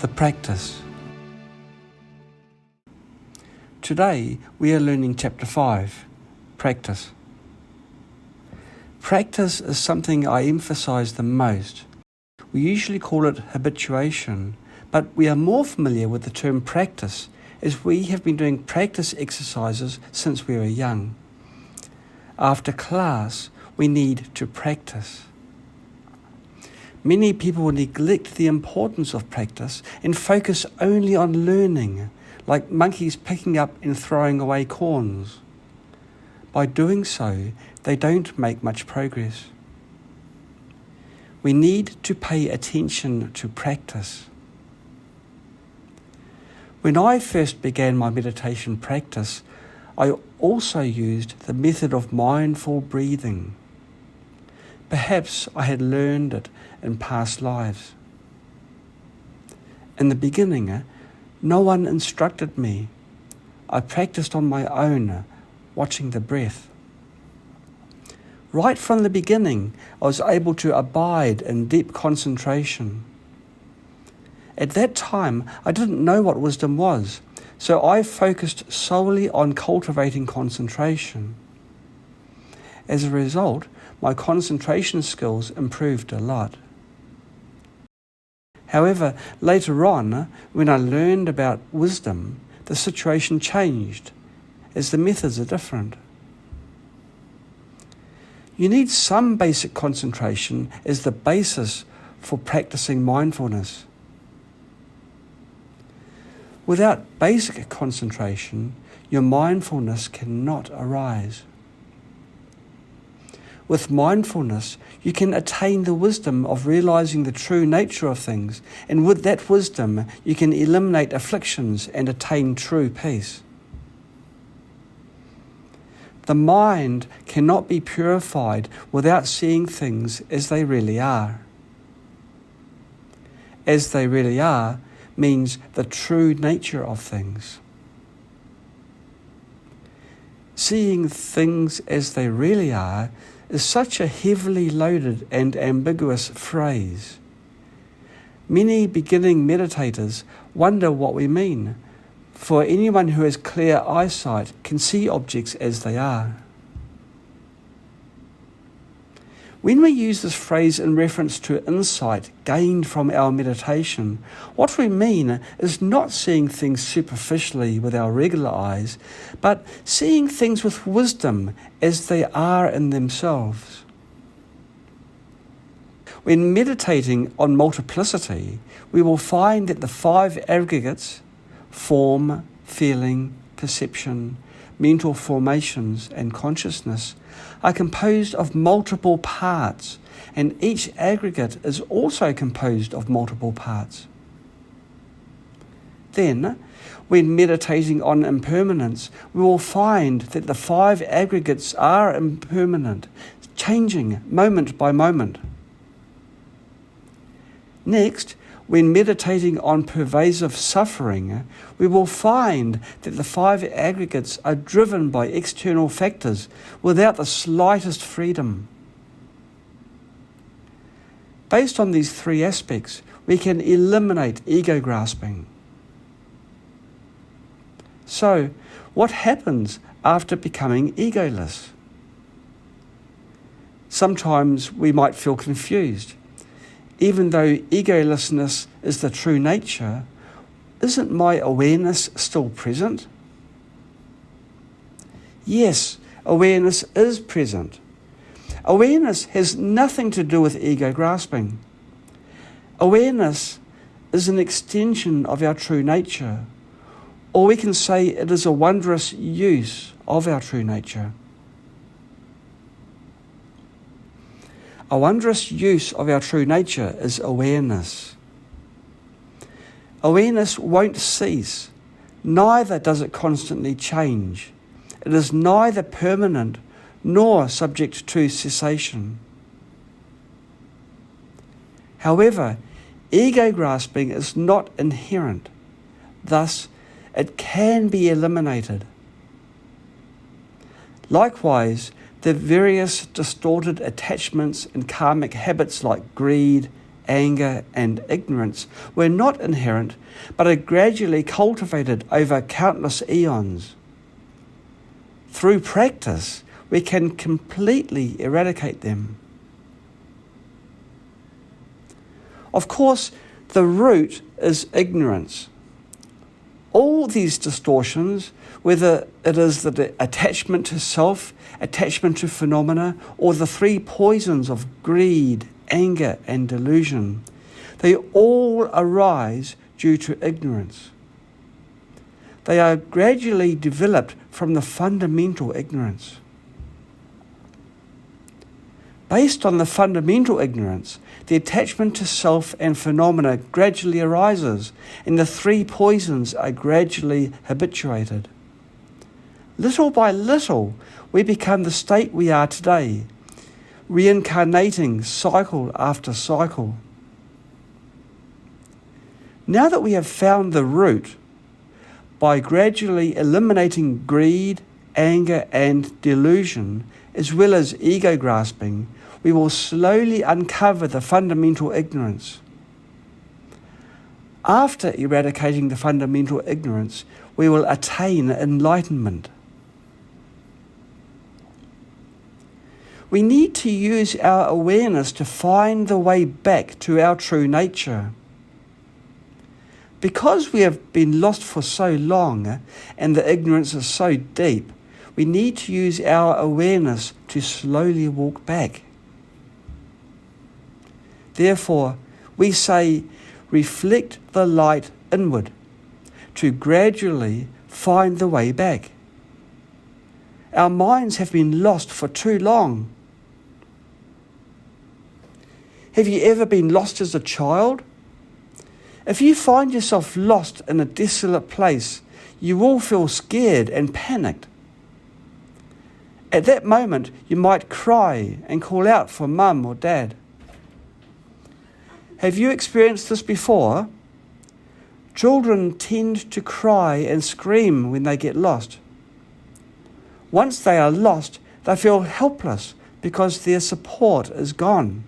the practice. Today we are learning Chapter 5, Practice. Practice is something I emphasize the most. We usually call it habituation, but we are more familiar with the term practice as we have been doing practice exercises since we were young. After class, we need to practice. Many people neglect the importance of practice and focus only on learning, like monkeys picking up and throwing away corns. By doing so, they don't make much progress. We need to pay attention to practice. When I first began my meditation practice, I also used the method of mindful breathing. Perhaps I had learned it in past lives. In the beginning, no one instructed me. I practiced on my own, watching the breath. Right from the beginning, I was able to abide in deep concentration. At that time, I didn't know what wisdom was, so I focused solely on cultivating concentration. As a result, my concentration skills improved a lot. However, later on, when I learned about wisdom, the situation changed, as the methods are different. You need some basic concentration as the basis for practicing mindfulness. Without basic concentration, your mindfulness cannot arise. With mindfulness, you can attain the wisdom of realizing the true nature of things, and with that wisdom, you can eliminate afflictions and attain true peace. The mind cannot be purified without seeing things as they really are. As they really are means the true nature of things. Seeing things as they really are is such a heavily loaded and ambiguous phrase. Many beginning meditators wonder what we mean, for anyone who has clear eyesight can see objects as they are. When we use this phrase in reference to insight gained from our meditation, what we mean is not seeing things superficially with our regular eyes, but seeing things with wisdom as they are in themselves. When meditating on multiplicity, we will find that the 5 aggregates, form, feeling, perception, mental formations, and consciousness, are composed of multiple parts, and each aggregate is also composed of multiple parts. Then, when meditating on impermanence, we will find that the 5 aggregates are impermanent, changing moment by moment. Next, when meditating on pervasive suffering, we will find that the 5 aggregates are driven by external factors without the slightest freedom. Based on these 3 aspects, we can eliminate ego grasping. So, what happens after becoming egoless? Sometimes we might feel confused. Even though egolessness is the true nature, isn't my awareness still present? Yes, awareness is present. Awareness has nothing to do with ego grasping. Awareness is an extension of our true nature, or we can say it is a wondrous use of our true nature. A wondrous use of our true nature is awareness. Awareness won't cease, neither does it constantly change. It is neither permanent nor subject to cessation. However, ego grasping is not inherent, thus it can be eliminated. Likewise, the various distorted attachments and karmic habits like greed, anger, and ignorance were not inherent, but are gradually cultivated over countless eons. Through practice, we can completely eradicate them. Of course, the root is ignorance. All these distortions, whether it is the attachment to self, attachment to phenomena, or the three poisons of greed, anger, and delusion, they all arise due to ignorance. They are gradually developed from the fundamental ignorance. Based on the fundamental ignorance, the attachment to self and phenomena gradually arises, and the three poisons are gradually habituated. Little by little, we become the state we are today, reincarnating cycle after cycle. Now that we have found the root, by gradually eliminating greed, anger, and delusion, as well as ego grasping, we will slowly uncover the fundamental ignorance. After eradicating the fundamental ignorance, we will attain enlightenment. We need to use our awareness to find the way back to our true nature. Because we have been lost for so long and the ignorance is so deep, we need to use our awareness to slowly walk back. Therefore, we say, reflect the light inward to gradually find the way back. Our minds have been lost for too long. Have you ever been lost as a child? If you find yourself lost in a desolate place, you will feel scared and panicked. At that moment, you might cry and call out for mum or dad. Have you experienced this before? Children tend to cry and scream when they get lost. Once they are lost, they feel helpless because their support is gone.